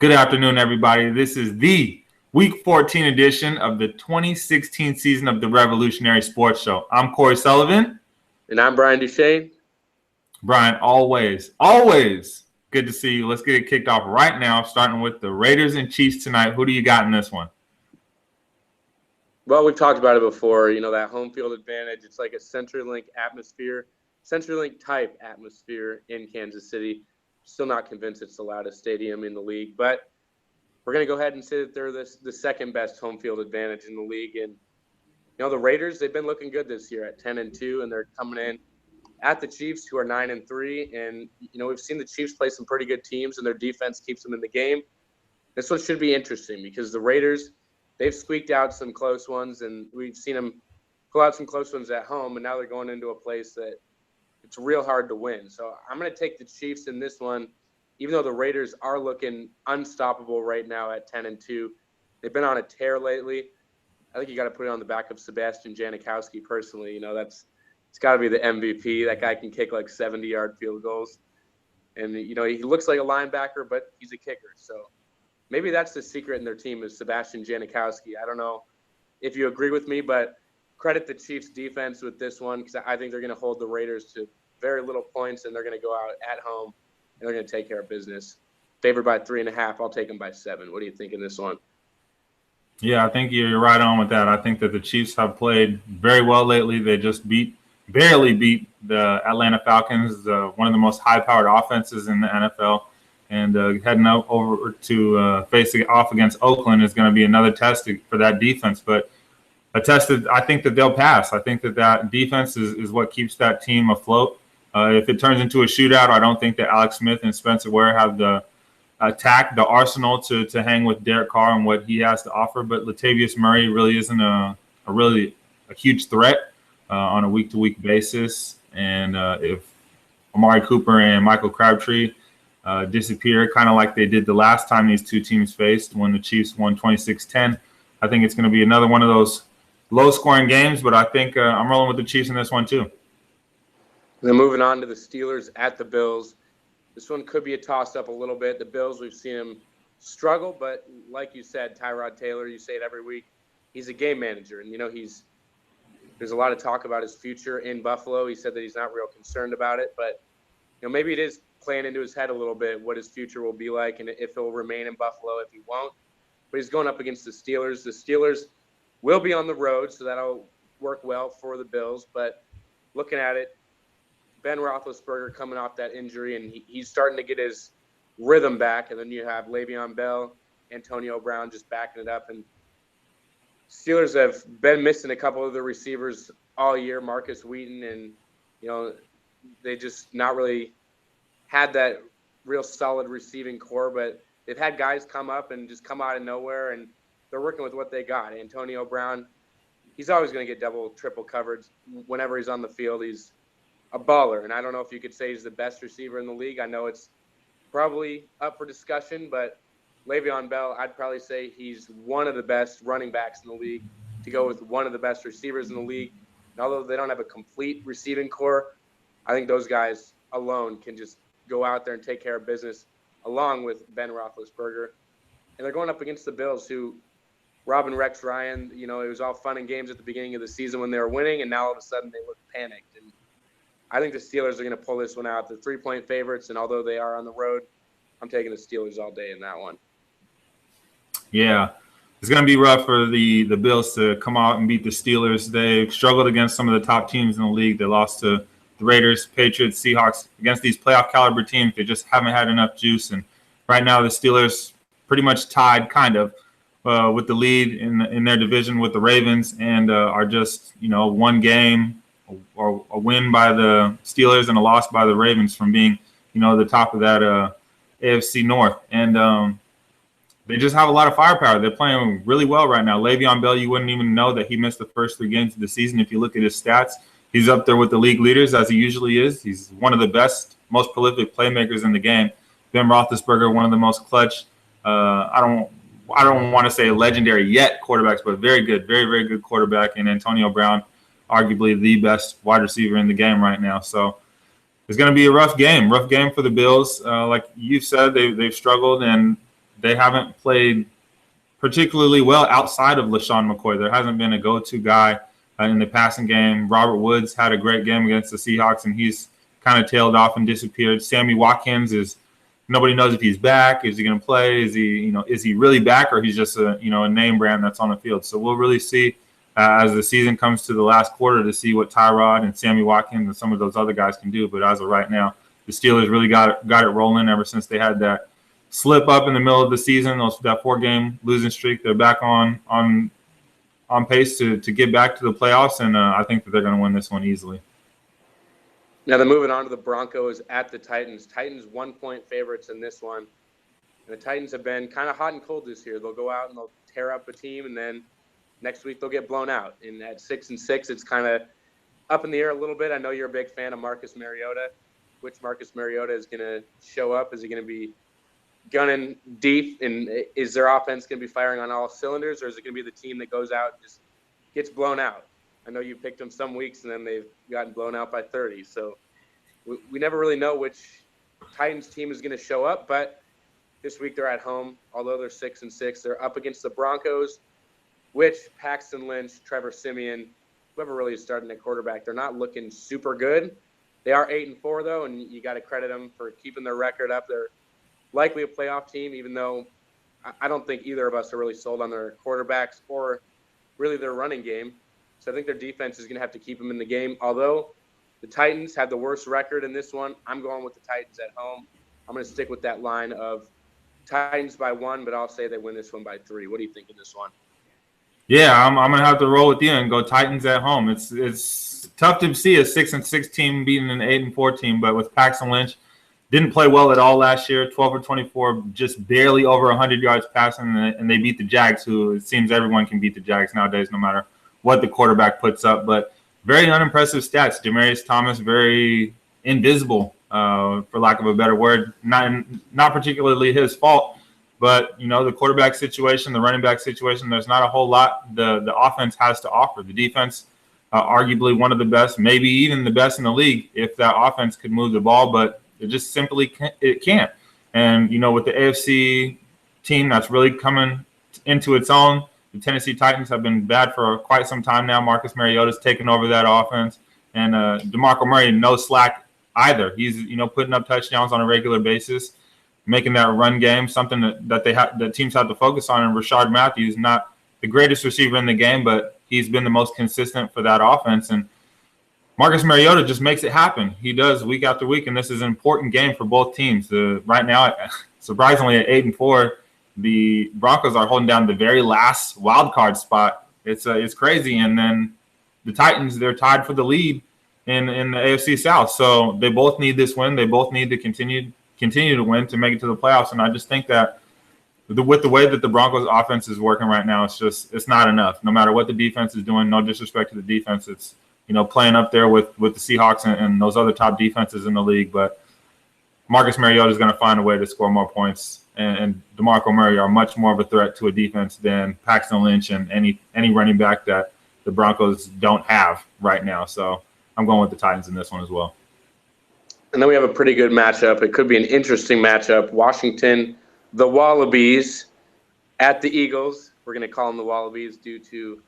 Good afternoon, everybody. This is the Week 14 edition of the 2016 season of the Revolutionary Sports Show. I'm Corey Sullivan. And I'm Brian Duchaine. Brian, always good to see you. Let's get it kicked off right now, starting with the Raiders and Chiefs tonight. Who do you got in this one? Well, we've talked about it before. You know, that home field advantage. It's like a CenturyLink atmosphere, CenturyLink type atmosphere in Kansas City. Still not convinced it's the loudest stadium in the league, but we're going to go ahead and say that they're the second best home field advantage in the league. And, you know, the Raiders, they've been looking good this year at 10-2, and they're coming in at the Chiefs, who are 9-3. And, you know, we've seen the Chiefs play some pretty good teams, and their defense keeps them in the game. This one should be interesting because the Raiders, they've squeaked out some close ones, and we've seen them pull out some close ones at home, and now they're going into a place that it's real hard to win. So I'm going to take the Chiefs in this one, even though the Raiders are looking unstoppable right now at 10-2. They've been on a tear lately. I think you got to put it on the back of Sebastian Janikowski personally. You know, it's got to be the MVP. That guy can kick like 70-yard field goals. And, you know, he looks like a linebacker, but he's a kicker. So maybe that's the secret in their team is Sebastian Janikowski. I don't know if you agree with me, but credit the Chiefs defense with this one because I think they're going to hold the Raiders to very little points, and they're going to go out at home, and they're going to take care of business. Favored by 3.5. I'll take them by 7. What do you think in this one? Yeah, I think you're right on with that. I think that the Chiefs have played very well lately. They just barely beat the Atlanta Falcons, one of the most high-powered offenses in the NFL. And heading over to face off against Oakland is going to be another test for that defense. But a test that I think that they'll pass. I think that defense is what keeps that team afloat. If it turns into a shootout, I don't think that Alex Smith and Spencer Ware have the arsenal to hang with Derek Carr and what he has to offer. But Latavius Murray really isn't a huge threat on a week-to-week basis. And if Amari Cooper and Michael Crabtree disappear, kind of like they did the last time these two teams faced when the Chiefs won 26-10, I think it's going to be another one of those low-scoring games. But I think I'm rolling with the Chiefs in this one too. Then moving on to the Steelers at the Bills. This one could be a toss-up a little bit. The Bills, we've seen them struggle, but like you said, Tyrod Taylor, you say it every week, he's a game manager. And, you know, there's a lot of talk about his future in Buffalo. He said that he's not real concerned about it, but, you know, maybe it is playing into his head a little bit what his future will be like and if he'll remain in Buffalo, if he won't. But he's going up against the Steelers. The Steelers will be on the road, so that'll work well for the Bills. But looking at it, Ben Roethlisberger coming off that injury, and he's starting to get his rhythm back. And then you have Le'Veon Bell, Antonio Brown just backing it up. And Steelers have been missing a couple of the receivers all year, Marcus Wheaton, and, you know, they just not really had that real solid receiving core. But they've had guys come up and just come out of nowhere, and they're working with what they got. Antonio Brown, he's always going to get double, triple coverage whenever he's on the field. He's a baller, and I don't know if you could say he's the best receiver in the league. I know it's probably up for discussion, but Le'Veon Bell, I'd probably say he's one of the best running backs in the league to go with one of the best receivers in the league. And although they don't have a complete receiving core, I think those guys alone can just go out there and take care of business along with Ben Roethlisberger. And they're going up against the Bills, who Robin Rex Ryan, you know, it was all fun and games at the beginning of the season when they were winning, and now all of a sudden they look panicked. And I think the Steelers are going to pull this one out. They're 3-point favorites, and although they are on the road, I'm taking the Steelers all day in that one. Yeah, it's going to be rough for the Bills to come out and beat the Steelers. They've struggled against some of the top teams in the league. They lost to the Raiders, Patriots, Seahawks. Against these playoff caliber teams, they just haven't had enough juice. And right now the Steelers pretty much tied kind of with the lead in their division with the Ravens and are just, you know, one game or a win by the Steelers and a loss by the Ravens from being, you know, the top of that AFC North. And they just have a lot of firepower. They're playing really well right now. Le'Veon Bell, you wouldn't even know that he missed the first 3 games of the season. If you look at his stats, he's up there with the league leaders, as he usually is. He's one of the best, most prolific playmakers in the game. Ben Roethlisberger, one of the most clutch, I don't want to say legendary yet quarterbacks, but very good, very, very good quarterback. And Antonio Brown, arguably the best wide receiver in the game right now. So it's going to be a rough game for the Bills. Like you said, they've struggled, and they haven't played particularly well outside of LaShawn McCoy. There hasn't been a go-to guy in the passing game. Robert Woods had a great game against the Seahawks, and he's kind of tailed off and disappeared. Sammy Watkins is nobody knows if he's back. Is he going to play? Is he really back, or he's just a name brand that's on the field? So we'll really see as the season comes to the last quarter to see what Tyrod and Sammy Watkins and some of those other guys can do. But as of right now, the Steelers really got it rolling ever since they had that slip up in the middle of the season, that 4-game losing streak. They're back on pace to get back to the playoffs, and I think that they're going to win this one easily. Now they're moving on to the Broncos at the Titans. Titans 1-point favorites in this one. And the Titans have been kind of hot and cold this year. They'll go out and they'll tear up a team, and then next week they'll get blown out. And at 6-6, it's kind of up in the air a little bit. I know you're a big fan of Marcus Mariota. Which Marcus Mariota is going to show up? Is he going to be gunning deep, and is their offense going to be firing on all cylinders, or is it going to be the team that goes out and just gets blown out? I know you picked them some weeks, and then they've gotten blown out by 30. So we never really know which Titans team is going to show up, but this week they're at home. Although they're 6-6, they're up against the Broncos, which Paxton Lynch, Trevor Siemian, whoever really is starting at quarterback, they're not looking super good. They are 8-4 though, and you got to credit them for keeping their record up. They're likely a playoff team, even though I don't think either of us are really sold on their quarterbacks or really their running game. So I think their defense is going to have to keep them in the game. Although the Titans have the worst record in this one, I'm going with the Titans at home. I'm going to stick with that line of Titans by 1, but I'll say they win this one by 3. What do you think in this one? Yeah, I'm going to have to roll with you and go Titans at home. It's tough to see a 6-6 team beating an 8-4 team, but with Paxton Lynch, didn't play well at all last year, 12 or 24, just barely over 100 yards passing, and they beat the Jags, who it seems everyone can beat the Jags nowadays no matter what the quarterback puts up. But very unimpressive stats. Demaryius Thomas, very invisible, for lack of a better word. Not particularly his fault, but, the quarterback situation, the running back situation, there's not a whole lot the offense has to offer. The defense, arguably one of the best, maybe even the best in the league if that offense could move the ball, but it just simply can't. And, with the AFC team that's really coming into its own, the Tennessee Titans have been bad for quite some time now. Marcus Mariota's taken over that offense. And DeMarco Murray, no slack either. He's, putting up touchdowns on a regular basis, making that run game something that teams have to focus on. And Rashard Matthews, not the greatest receiver in the game, but he's been the most consistent for that offense. And Marcus Mariota just makes it happen. He does week after week, and this is an important game for both teams. Right now, surprisingly, at 8-4, the Broncos are holding down the very last wild card spot. It's crazy. And then the Titans, they're tied for the lead in the AFC South. So they both need this win. They both need to continue to win to make it to the playoffs. And I just think that with the way that the Broncos offense is working right now, it's not enough. No matter what the defense is doing, no disrespect to the defense, it's playing up there with the Seahawks and those other top defenses in the league. But Marcus Mariota is going to find a way to score more points. And DeMarco Murray are much more of a threat to a defense than Paxton Lynch and any running back that the Broncos don't have right now. So I'm going with the Titans in this one as well. And then we have a pretty good matchup. It could be an interesting matchup. Washington, the Wallabies at the Eagles. We're going to call them the Wallabies due to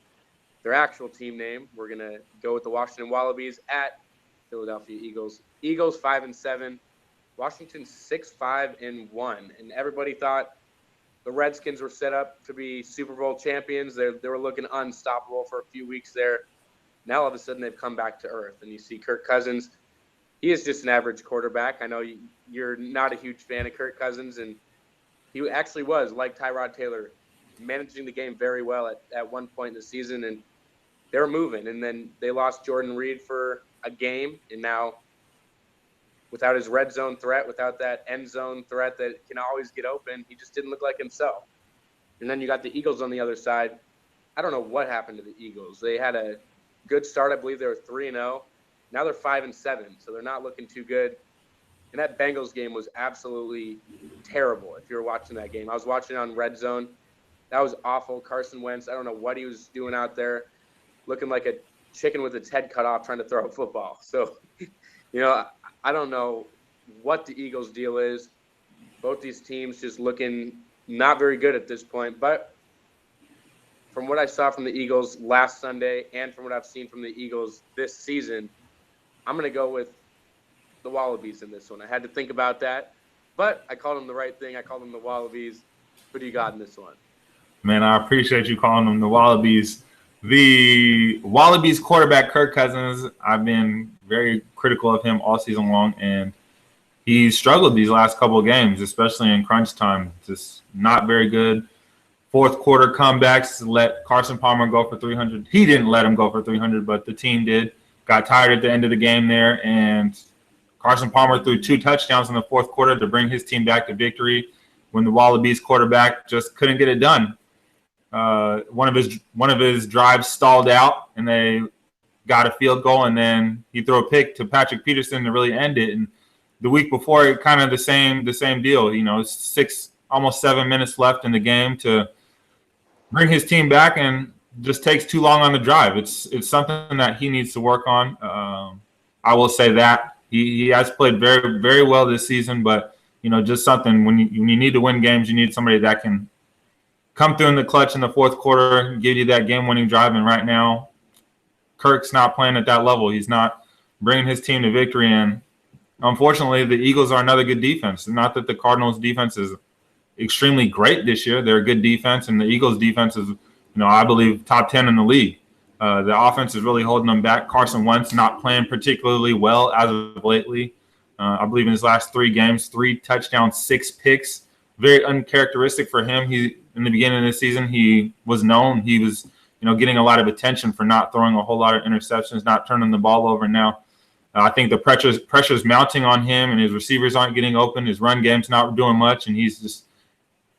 their actual team name. We're going to go with the Washington Wallabies at Philadelphia Eagles. Eagles 5-7. Washington 6-5-1. And everybody thought the Redskins were set up to be Super Bowl champions. They were looking unstoppable for a few weeks there. Now all of a sudden they've come back to earth. And you see Kirk Cousins. He is just an average quarterback. I know you're not a huge fan of Kirk Cousins, and he actually was, like Tyrod Taylor, managing the game very well at one point in the season, and they were moving. And then they lost Jordan Reed for a game, and now without his red zone threat, without that end zone threat that can always get open, he just didn't look like himself. And then you got the Eagles on the other side. I don't know what happened to the Eagles. They had a good start. I believe they were 3-0. Now they're 5-7, so they're not looking too good. And that Bengals game was absolutely terrible if you were watching that game. I was watching it on Red Zone. That was awful. Carson Wentz, I don't know what he was doing out there, looking like a chicken with its head cut off trying to throw a football. So, I don't know what the Eagles' deal is. Both these teams just looking not very good at this point. But from what I saw from the Eagles last Sunday and from what I've seen from the Eagles this season, I'm going to go with the Wallabies in this one. I had to think about that, but I called them the right thing. I called them the Wallabies. Who do you got in this one? Man, I appreciate you calling them the Wallabies. The Wallabies quarterback, Kirk Cousins, I've been very critical of him all season long, and he struggled these last couple of games, especially in crunch time. Just not very good. Fourth quarter comebacks let Carson Palmer go for 300. He didn't let him go for 300, but the team did. Got tired at the end of the game there, and Carson Palmer threw 2 touchdowns in the fourth quarter to bring his team back to victory when the Wallabies quarterback just couldn't get it done. One of his drives stalled out, and they got a field goal, and then he threw a pick to Patrick Peterson to really end it. And the week before, it kind of the same deal. You know, almost 7 minutes left in the game to bring his team back, and just takes too long on the drive. It's something that he needs to work on. I will say that he has played very, very well this season, but you know, just something when you need to win games, you need somebody that can come through in the clutch in the fourth quarter, give you that game-winning drive. And right now, Kirk's not playing at that level. He's not bringing his team to victory. And unfortunately, the Eagles are another good defense. Not that the Cardinals' defense is extremely great this year. They're a good defense, and the Eagles' defense is, I believe, top 10 in the league. The offense is really holding them back. Carson Wentz not playing particularly well as of lately. I believe in his last 3 games, 3 touchdowns, 6 picks. Very uncharacteristic for him. In the beginning of the season, he was known. He was, getting a lot of attention for not throwing a whole lot of interceptions, not turning the ball over. Now, I think the pressure's mounting on him, and his receivers aren't getting open. His run game's not doing much, and he's just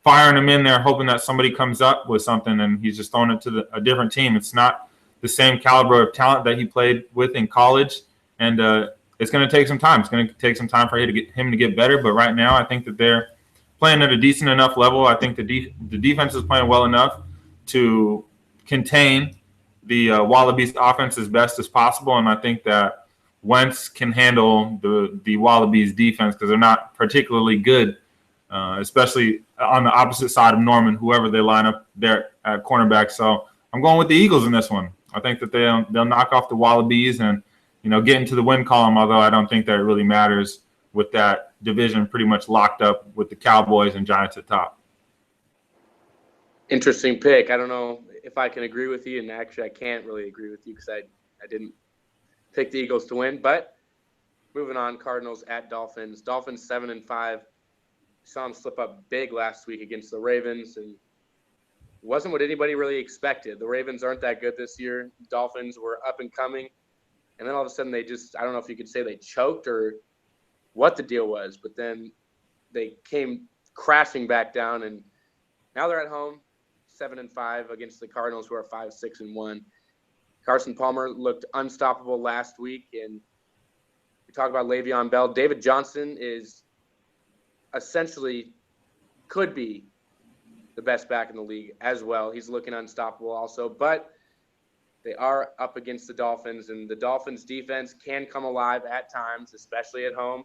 firing them in there, hoping that somebody comes up with something, and he's just throwing it to a different team. It's not the same caliber of talent that he played with in college, and it's going to take some time. It's going to take some time for him to get better, but right now I think that they're playing at a decent enough level. I think the defense is playing well enough to contain the Wallabies offense as best as possible, and I think that Wentz can handle the Wallabies defense because they're not particularly good, especially on the opposite side of Norman, whoever they line up there at cornerback. So I'm going with the Eagles in this one. I think that they'll knock off the Wallabies and get into the win column, although I don't think that it really matters with that division pretty much locked up with the Cowboys and Giants at top. Interesting pick. I don't know if I can agree with you, and actually I can't really agree with you because I didn't pick the Eagles to win. But moving on, Cardinals at Dolphins. Dolphins 7-5. Saw them slip up big last week against the Ravens, and it wasn't what anybody really expected. The Ravens aren't that good this year. Dolphins were up and coming, and then all of a sudden they just, I don't know if you could say they choked or what the deal was, but then they came crashing back down, and now they're at home, 7-5 against the Cardinals, who are 5-6-1. Carson Palmer looked unstoppable last week, and we talk about Le'Veon Bell. David Johnson is essentially could be the best back in the league as well. He's looking unstoppable also, but they are up against the Dolphins, and the Dolphins defense can come alive at times, especially at home.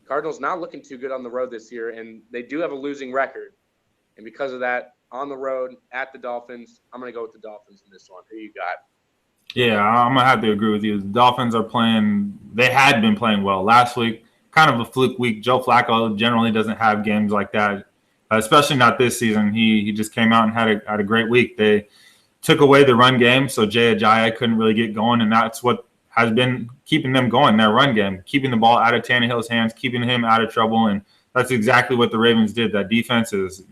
Cardinals not looking too good on the road this year, and they do have a losing record. And because of that, on the road at the Dolphins, I'm going to go with the Dolphins in this one. Who you got? Yeah, I'm going to have to agree with you. The Dolphins are playing – they had been playing well last week. Kind of a fluke week. Joe Flacco generally doesn't have games like that, especially not this season. He just came out and had a great week. They took away the run game, so Jay Ajayi couldn't really get going, and that's what has been keeping them going, their run game, keeping the ball out of Tannehill's hands, keeping him out of trouble, and that's exactly what the Ravens did. That defense is,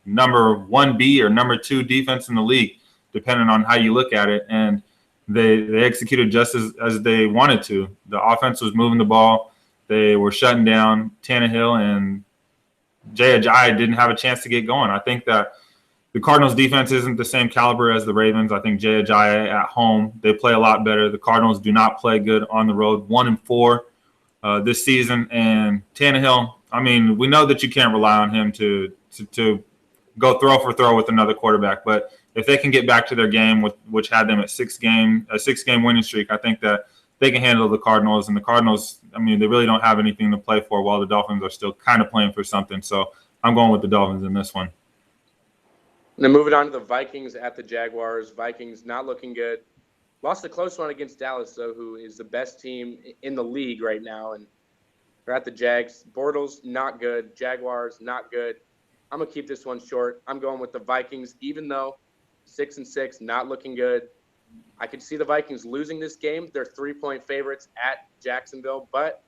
number 1B or number 2 defense in the league, depending on how you look at it, and they executed just as they wanted to. The offense was moving the ball. They were shutting down Tannehill, and Jay Ajayi didn't have a chance to get going. I think that the Cardinals' defense isn't the same caliber as the Ravens. I think Jay Ajayi at home, they play a lot better. The Cardinals do not play good on the road, 1-4 this season. And Tannehill, I mean, we know that you can't rely on him to go throw for throw with another quarterback. But if they can get back to their game, which had them at a 6-game winning streak, I think that they can handle the Cardinals. And the Cardinals, I mean, they really don't have anything to play for while the Dolphins are still kind of playing for something. So I'm going with the Dolphins in this one. And then moving on to the Vikings at the Jaguars. Vikings not looking good. Lost a close one against Dallas, though, who is the best team in the league right now. And they're at the Jags. Bortles, not good. Jaguars, not good. I'm going to keep this one short. I'm going with the Vikings, even though 6-6, not looking good. I could see the Vikings losing this game. They're 3-point favorites at Jacksonville, but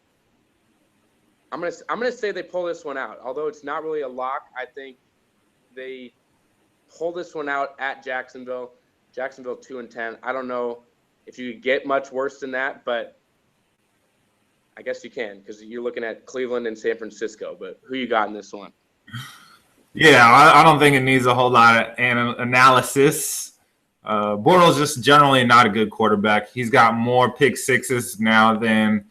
I'm gonna say they pull this one out. Although it's not really a lock, I think they pull this one out at Jacksonville. Jacksonville 2-10. I don't know if you could get much worse than that, but I guess you can because you're looking at Cleveland and San Francisco. But who you got in this one? Yeah, I don't think it needs a whole lot of analysis. Bortles just generally not a good quarterback. He's got more pick sixes now than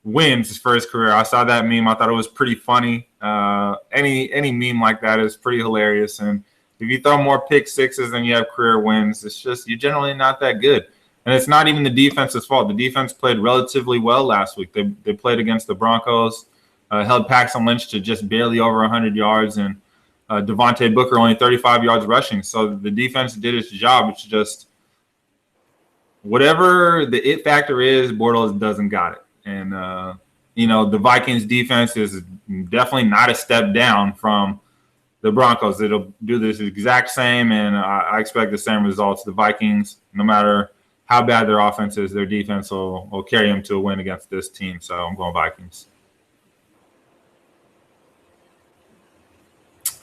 wins for his career. I saw that meme. I thought it was pretty funny. Any meme like that is pretty hilarious. And if you throw more pick sixes than you have career wins, it's just you're generally not that good. And it's not even the defense's fault. The defense played relatively well last week. They played against the Broncos, held Paxton Lynch to just barely over 100 yards, and Devontae Booker only 35 yards rushing. So the defense did its job. It's just whatever the it factor is, Bortles doesn't got it. And, the Vikings defense is definitely not a step down from the Broncos. It'll do this exact same, and I expect the same results. The Vikings, no matter how bad their offense is, their defense will carry them to a win against this team. So I'm going Vikings.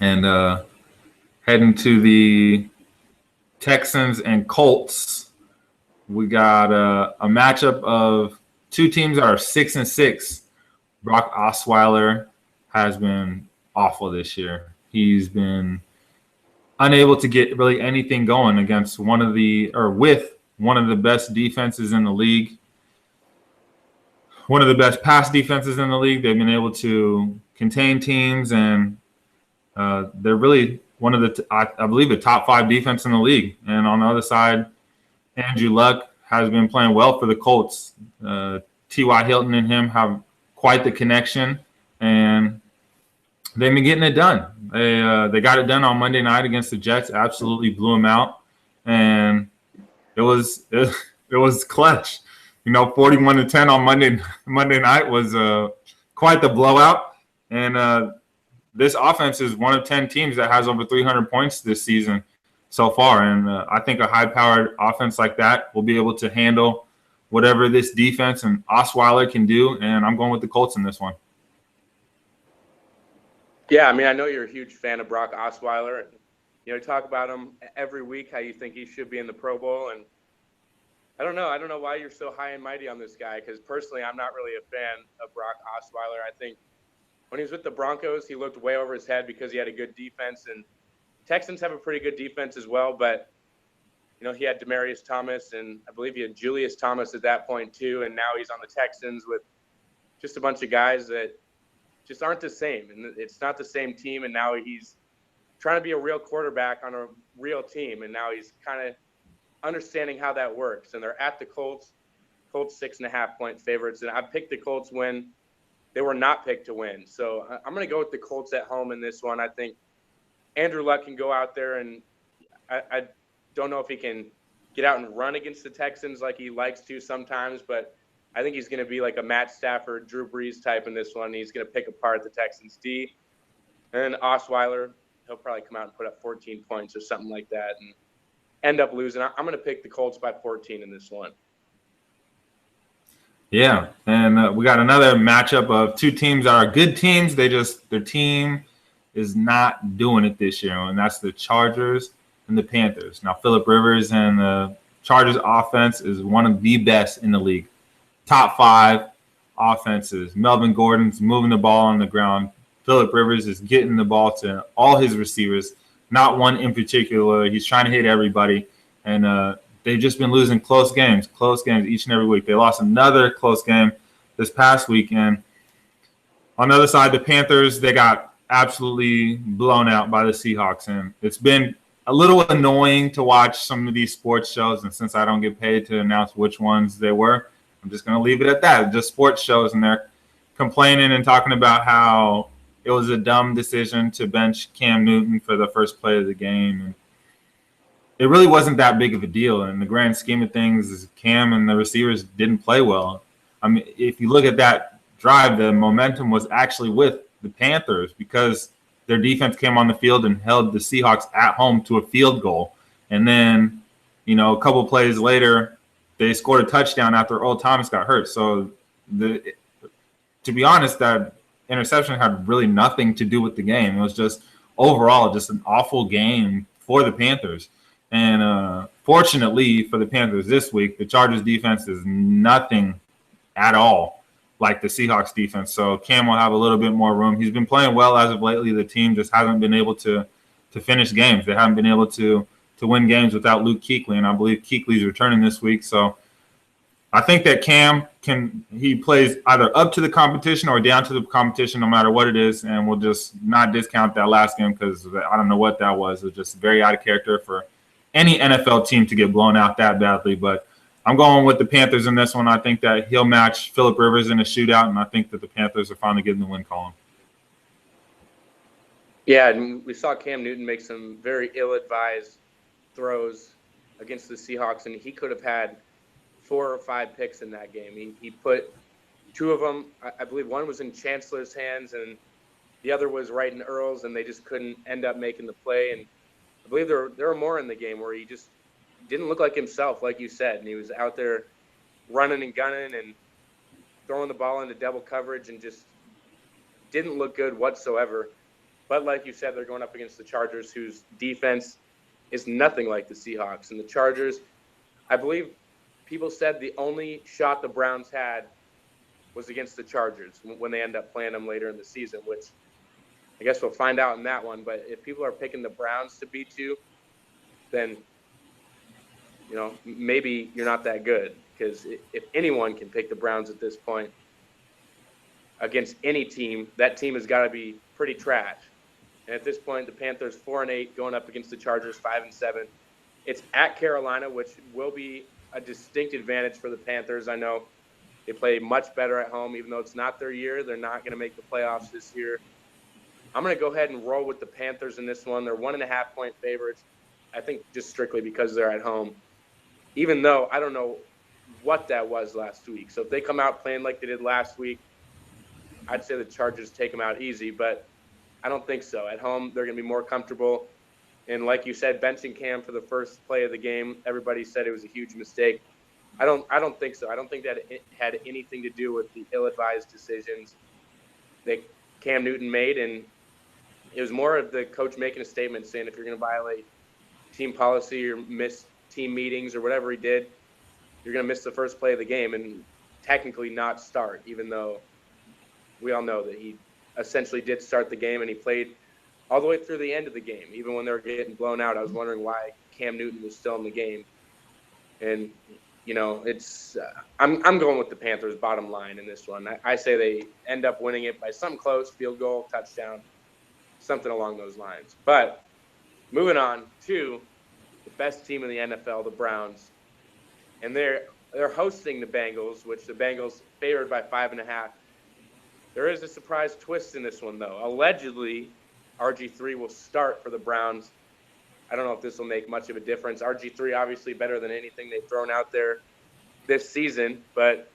And heading to the Texans and Colts, we got a matchup of two teams that are 6-6. Brock Osweiler has been awful this year. He's been unable to get really anything going against with one of the best defenses in the league, one of the best pass defenses in the league. They've been able to contain teams, and they're really one of the, I believe, the top 5 defense in the league. And on the other side, Andrew Luck has been playing well for the Colts. T.Y. Hilton and him have quite the connection, and they've been getting it done. They got it done on Monday night against the Jets, absolutely blew them out, and it was clutch. 41-10 on Monday night was quite the blowout, and this offense is one of 10 teams that has over 300 points this season so far. And I think a high-powered offense like that will be able to handle whatever this defense and Osweiler can do. And I'm going with the Colts in this one. Yeah, I know you're a huge fan of Brock Osweiler. And, talk about him every week, how you think he should be in the Pro Bowl. And I don't know why you're so high and mighty on this guy, because personally I'm not really a fan of Brock Osweiler. I think when he was with the Broncos, he looked way over his head because he had a good defense, and Texans have a pretty good defense as well. But, he had Demaryius Thomas, and I believe he had Julius Thomas at that point too. And now he's on the Texans with just a bunch of guys that just aren't the same. And it's not the same team. And now he's trying to be a real quarterback on a real team. And now he's kind of understanding how that works. And they're at the Colts 6.5-point favorites. And I picked the Colts when they were not picked to win. So I'm going to go with the Colts at home in this one. I think Andrew Luck can go out there, and I don't know if he can get out and run against the Texans like he likes to sometimes, but I think he's going to be like a Matt Stafford, Drew Brees type in this one. He's going to pick apart the Texans D. And Osweiler, he'll probably come out and put up 14 points or something like that and end up losing. I'm going to pick the Colts by 14 in this one. Yeah, and we got another matchup of two teams that are good teams. Their team is not doing it this year, and that's the Chargers and the Panthers. Now, Phillip Rivers and the Chargers offense is one of the best in the league. Top 5 offenses. Melvin Gordon's moving the ball on the ground. Phillip Rivers is getting the ball to all his receivers, not one in particular. He's trying to hit everybody, and they've just been losing close games each and every week. They lost another close game this past week. And on the other side, the Panthers, they got absolutely blown out by the Seahawks. And it's been a little annoying to watch some of these sports shows. And since I don't get paid to announce which ones they were, I'm just going to leave it at that. Just sports shows, and they're complaining and talking about how it was a dumb decision to bench Cam Newton for the first play of the game. And it really wasn't that big of a deal. In the grand scheme of things, Cam and the receivers didn't play well. I mean, if you look at that drive, the momentum was actually with the Panthers because their defense came on the field and held the Seahawks at home to a field goal. And then, a couple plays later, they scored a touchdown after Earl Thomas got hurt. So, to be honest, that interception had really nothing to do with the game. It was just overall just an awful game for the Panthers. And fortunately for the Panthers this week, the Chargers defense is nothing at all like the Seahawks defense. So Cam will have a little bit more room. He's been playing well as of lately. The team just hasn't been able to finish games. They haven't been able to win games without Luke Kuechly, and I believe Kuechly's returning this week. So I think that Cam he plays either up to the competition or down to the competition, no matter what it is, and we'll just not discount that last game because I don't know what that was. It was just very out of character for any NFL team to get blown out that badly. But I'm going with the Panthers in this one. I think that he'll match Phillip Rivers in a shootout, and I think that the Panthers are finally getting the win column. Yeah, and we saw Cam Newton make some very ill-advised throws against the Seahawks, and he could have had 4 or 5 picks in that game. He put 2 of them, I believe one was in Chancellor's hands, and the other was right in Earl's, and they just couldn't end up making the play. And I believe there were more in the game where he just didn't look like himself, like you said, and he was out there running and gunning and throwing the ball into double coverage and just didn't look good whatsoever. But like you said, they're going up against the Chargers, whose defense is nothing like the Seahawks. And the Chargers, I believe people said the only shot the Browns had was against the Chargers when they end up playing them later in the season, which I guess we'll find out in that one. But if people are picking the Browns to beat you, then maybe you're not that good, because if anyone can pick the Browns at this point against any team, that team has got to be pretty trash. And at this point, the Panthers 4-8 going up against the Chargers 5-7. It's at Carolina, which will be a distinct advantage for the Panthers. I know they play much better at home, even though it's not their year. They're not going to make the playoffs this year. I'm going to go ahead and roll with the Panthers in this one. They're 1.5-point favorites, I think, just strictly because they're at home. Even though I don't know what that was last week. So if they come out playing like they did last week, I'd say the Chargers take them out easy, but I don't think so. At home, they're going to be more comfortable. And like you said, benching Cam for the first play of the game, everybody said it was a huge mistake. I don't think so. I don't think that it had anything to do with the ill-advised decisions that Cam Newton made, and it was more of the coach making a statement saying if you're going to violate team policy or miss team meetings or whatever he did, you're going to miss the first play of the game and technically not start, even though we all know that he essentially did start the game and he played all the way through the end of the game. Even when they were getting blown out, I was wondering why Cam Newton was still in the game. And, it's I'm going with the Panthers bottom line in this one. I say they end up winning it by something close, field goal, touchdown, something along those lines. But moving on to the best team in the NFL, the Browns. And they're hosting the Bengals, which the Bengals favored by 5.5. There is a surprise twist in this one, though. Allegedly, RG3 will start for the Browns. I don't know if this will make much of a difference. RG3 obviously better than anything they've thrown out there this season, but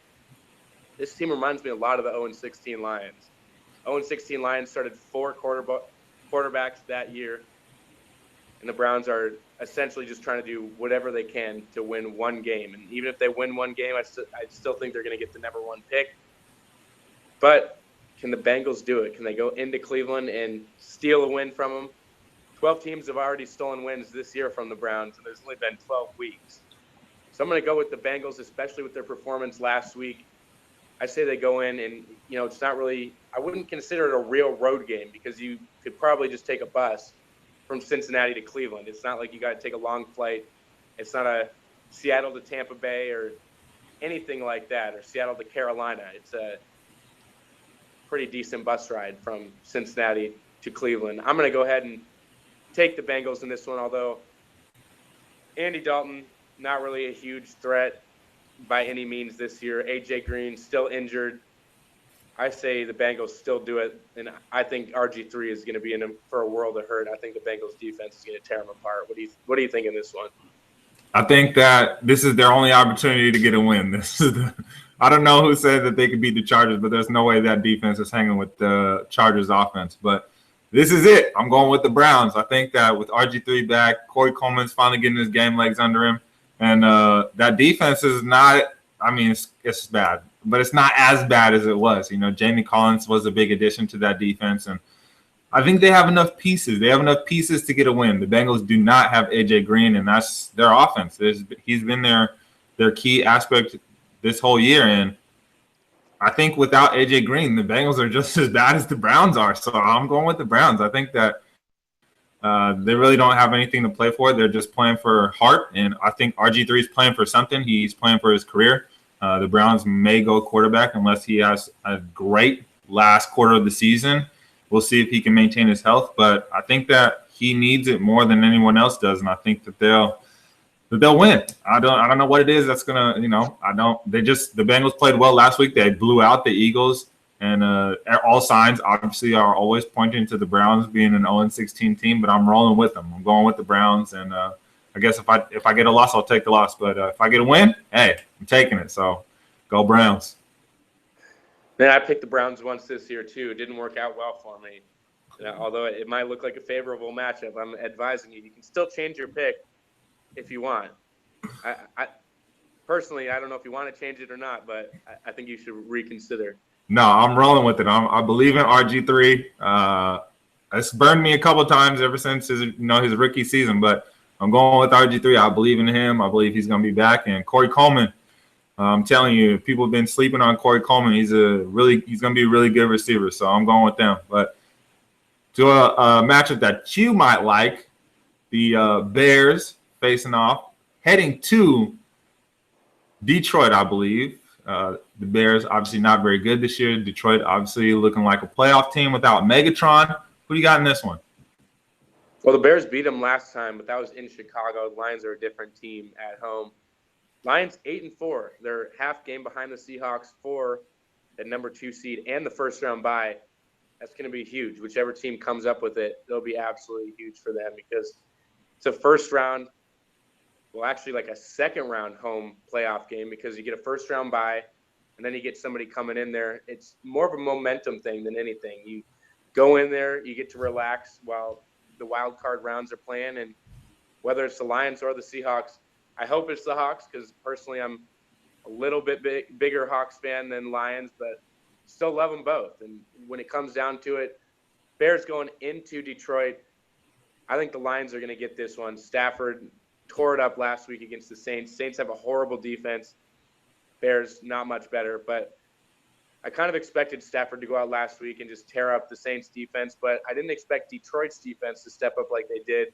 this team reminds me a lot of the 0-16 Lions. 0-16 Lions started 4 quarterbacks that year, and the Browns are essentially just trying to do whatever they can to win one game. And even if they win one game, I still think they're going to get the number 1 pick. But can the Bengals do it? Can they go into Cleveland and steal a win from them? 12 teams have already stolen wins this year from the Browns, and there's only been 12 weeks. So I'm going to go with the Bengals, especially with their performance last week. I say they go in and, it's not really – I wouldn't consider it a real road game because you could probably just take a bus from Cincinnati to Cleveland. It's not like you got to take a long flight. It's not a Seattle to Tampa Bay or anything like that, or Seattle to Carolina. It's a pretty decent bus ride from Cincinnati to Cleveland. I'm going to go ahead and take the Bengals in this one, although Andy Dalton, not really a huge threat by any means this year. A.J. Green still injured. I say the Bengals still do it, and I think RG3 is going to be in for a world of hurt. I think the Bengals defense is going to tear them apart. What do you think in this one? I think that this is their only opportunity to get a win. I don't know who said that they could beat the Chargers, but there's no way that defense is hanging with the Chargers offense. But this is it. I'm going with the Browns. I think that with RG3 back, Corey Coleman's finally getting his game legs under him. And that defense is not – I mean, it's bad. But it's not as bad as it was. Jamie Collins was a big addition to that defense. And I think they have enough pieces. They have enough pieces to get a win. The Bengals do not have A.J. Green, and that's their offense. He's been their key aspect this whole year. And I think without A.J. Green, the Bengals are just as bad as the Browns are. So I'm going with the Browns. I think that they really don't have anything to play for. They're just playing for heart. And I think RG3 is playing for something. He's playing for his career. The Browns may go quarterback unless he has a great last quarter of the season. We'll see if he can maintain his health, but I think that he needs it more than anyone else does, and I think that they'll win. I don't know what it is that's gonna, the Bengals played well last week. They blew out the Eagles, and all signs obviously are always pointing to the Browns being an 0-16 team, but I'm rolling with them. I'm going with the Browns, and I guess if I get a loss, I'll take the loss, but if I get a win, hey, I'm taking it. So go Browns. Man, I picked the Browns once this year, too. It didn't work out well for me. Although it might look like a favorable matchup, I'm advising you. You can still change your pick if you want. I personally, I don't know if you want to change it or not, but I think you should reconsider. No, I'm rolling with it. I believe in RG3. It's burned me a couple of times ever since his rookie season, but I'm going with RG3. I believe in him. I believe he's going to be back. And Corey Coleman, I'm telling you, people have been sleeping on Corey Coleman. He's going to be a really good receiver, so I'm going with them. But to a matchup that you might like, the Bears facing off, heading to Detroit, I believe. The Bears obviously not very good this year. Detroit obviously looking like a playoff team without Megatron. Who do you got in this one? Well, the Bears beat them last time, but that was in Chicago. The Lions are a different team at home. Lions 8-4. They're half game behind the Seahawks for the number 2 seed and the first-round bye. That's going to be huge. Whichever team comes up with it, it'll be absolutely huge for them because it's a first-round, well, actually like a second-round home playoff game because you get a first-round bye and then you get somebody coming in there. It's more of a momentum thing than anything. You go in there, you get to relax while the wild card rounds are playing, and whether it's the Lions or the Seahawks, I hope it's the Hawks because personally I'm a little bit bigger Hawks fan than Lions, but still love them both. And when it comes down to it, Bears going into Detroit, I think the Lions are going to get this one. Stafford tore it up last week against the Saints. Saints have a horrible defense. Bears not much better, but I kind of expected Stafford to go out last week and just tear up the Saints defense, but I didn't expect Detroit's defense to step up like they did.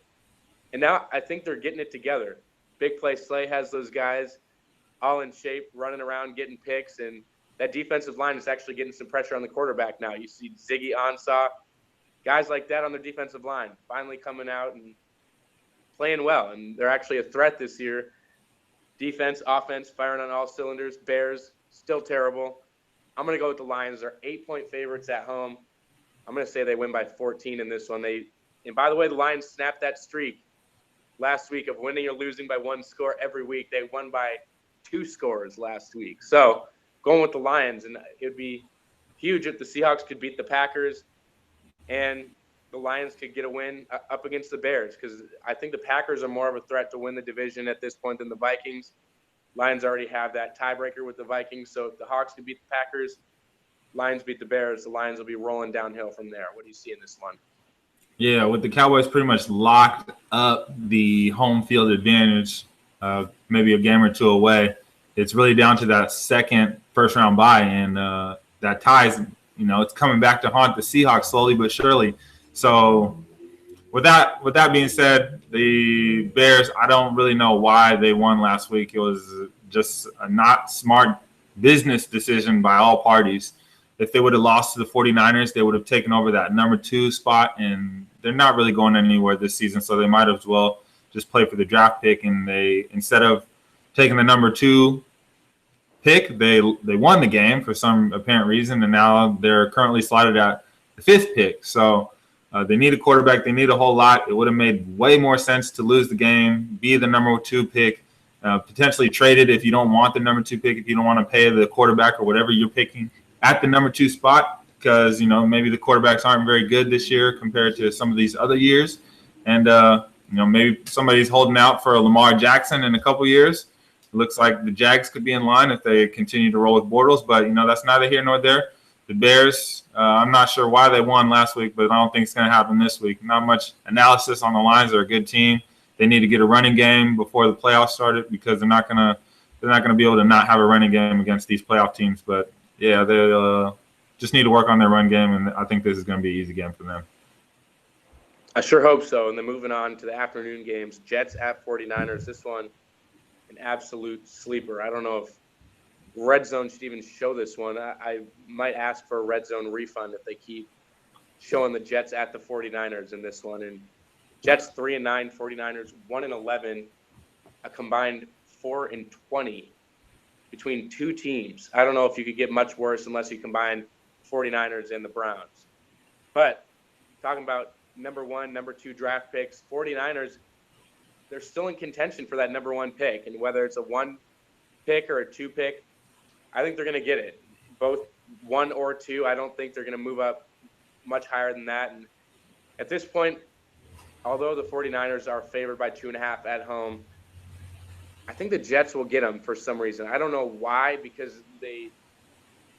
And now I think they're getting it together. Big Play Slay has those guys all in shape, running around, getting picks, and that defensive line is actually getting some pressure on the quarterback now. You see Ziggy Ansah, guys like that on their defensive line finally coming out and playing well, and they're actually a threat this year. Defense, offense, firing on all cylinders. Bears, still terrible. I'm going to go with the Lions. They're 8-point favorites at home. I'm going to say they win by 14 in this one. And by the way, the Lions snapped that streak last week of winning or losing by 1 score every week. They won by 2 scores last week. So going with the Lions, and it would be huge if the Seahawks could beat the Packers and the Lions could get a win up against the Bears because I think the Packers are more of a threat to win the division at this point than the Vikings. Lions already have that tiebreaker with the Vikings. So if the Hawks can beat the Packers, Lions beat the Bears, the Lions will be rolling downhill from there. What do you see in this one? Yeah, with the Cowboys pretty much locked up the home field advantage, maybe a game or two away, it's really down to that second first-round bye, and that ties, it's coming back to haunt the Seahawks slowly but surely. So with that being said, the Bears, I don't really know why they won last week. It was just a not smart business decision by all parties. If they would have lost to the 49ers, they would have taken over that number 2 spot, and they're not really going anywhere this season, so they might as well just play for the draft pick. And they, instead of taking the number 2 pick, they won the game for some apparent reason, and now they're currently slotted at the 5th pick. So they need a quarterback. They need a whole lot. It would have made way more sense to lose the game, be the number 2 pick, potentially trade it if you don't want the number 2 pick, if you don't want to pay the quarterback or whatever you're picking at the number 2 spot, because maybe the quarterbacks aren't very good this year compared to some of these other years, and maybe somebody's holding out for a Lamar Jackson in a couple years. It looks like the Jags could be in line if they continue to roll with Bortles, but that's neither here nor there. The Bears, I'm not sure why they won last week, but I don't think it's going to happen this week. Not much analysis on the Lions. They're a good team. They need to get a running game before the playoffs started because they're not going to be able to not have a running game against these playoff teams. But yeah, they just need to work on their run game, and I think this is going to be an easy game for them. I sure hope so. And then moving on to the afternoon games, Jets at 49ers. This one, an absolute sleeper. I don't know if Red Zone should even show this one. I might ask for a Red Zone refund if they keep showing the Jets at the 49ers in this one. And Jets 3-9, 49ers 1-11, a combined 4-20 between 2 teams. I don't know if you could get much worse unless you combine 49ers and the Browns. But talking about number 1, number 2 draft picks, 49ers, they're still in contention for that number 1 pick. And whether it's a 1 pick or a 2 pick, I think they're going to get it. Both 1 or 2. I don't think they're going to move up much higher than that. And at this point, although the 49ers are favored by 2.5 at home, I think the Jets will get them for some reason. I don't know why, because they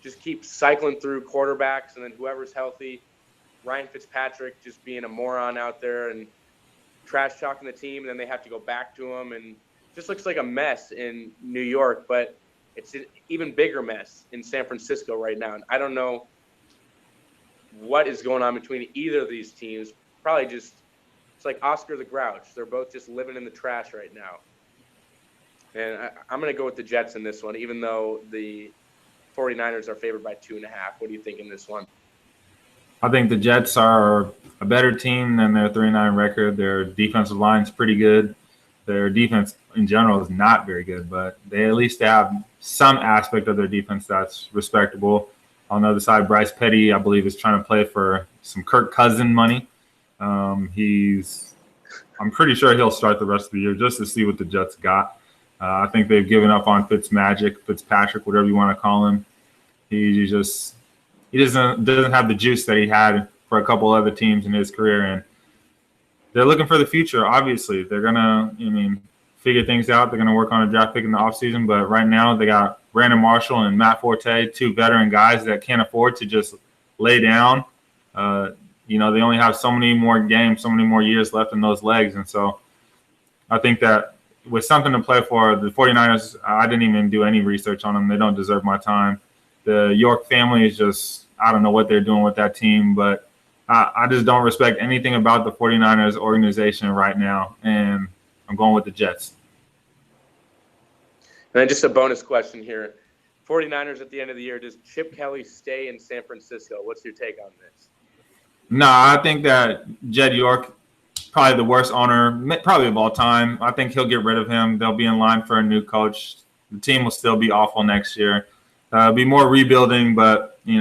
just keep cycling through quarterbacks, and then whoever's healthy, Ryan Fitzpatrick just being a moron out there and trash talking the team, and then they have to go back to him, and just looks like a mess in New York, but it's an even bigger mess in San Francisco right now. And I don't know what is going on between either of these teams. Probably just, it's like Oscar the Grouch. They're both just living in the trash right now. And I'm going to go with the Jets in this one, even though the 49ers are favored by 2.5. What do you think in this one? I think the Jets are a better team than their 3-9 record. Their defensive line's pretty good. Their defense in general is not very good, but they at least have some aspect of their defense that's respectable. On the other side, Bryce Petty, I believe, is trying to play for some Kirk Cousin money. I'm pretty sure he'll start the rest of the year just to see what the Jets got. I think they've given up on Fitzpatrick, whatever you want to call him. He doesn't have the juice that he had for a couple other teams in his career, and they're looking for the future. Obviously, they're gonna, figure things out. They're gonna work on a draft pick in the offseason, but right now they got Brandon Marshall and Matt Forte, 2 veteran guys that can't afford to just lay down. They only have so many more games, so many more years left in those legs, and so I think that with something to play for, the 49ers, I didn't even do any research on them. They don't deserve my time. The York family is just, I don't know what they're doing with that team, but I just don't respect anything about the 49ers organization right now, and I'm going with the Jets. And then just a bonus question here. 49ers at the end of the year, does Chip Kelly stay in San Francisco? What's your take on this? No, I think that Jed York, probably the worst owner, probably of all time. I think he'll get rid of him. They'll be in line for a new coach. The team will still be awful next year. Be more rebuilding, but, they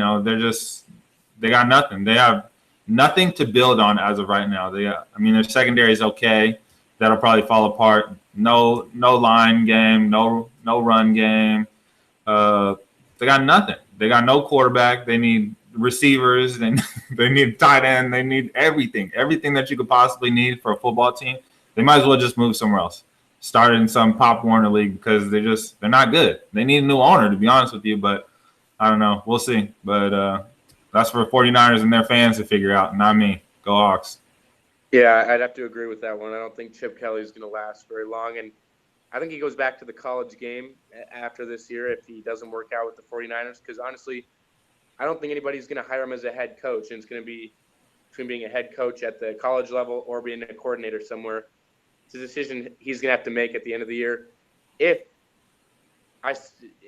got nothing. They have nothing to build on as of right now. Their secondary is okay. That'll probably fall apart. No line game, no run game. They got nothing. They got no quarterback. They need receivers. They need tight end. They need everything that you could possibly need for a football team. They might as well just move somewhere else. Start in some Pop Warner league because they're not good. They need a new owner, to be honest with you, but I don't know. We'll see. But that's for 49ers and their fans to figure out, not me. Go Hawks. Yeah, I'd have to agree with that one. I don't think Chip Kelly is going to last very long. And I think he goes back to the college game after this year if he doesn't work out with the 49ers. Because honestly, I don't think anybody's going to hire him as a head coach. And it's going to be between being a head coach at the college level or being a coordinator somewhere. It's a decision he's going to have to make at the end of the year.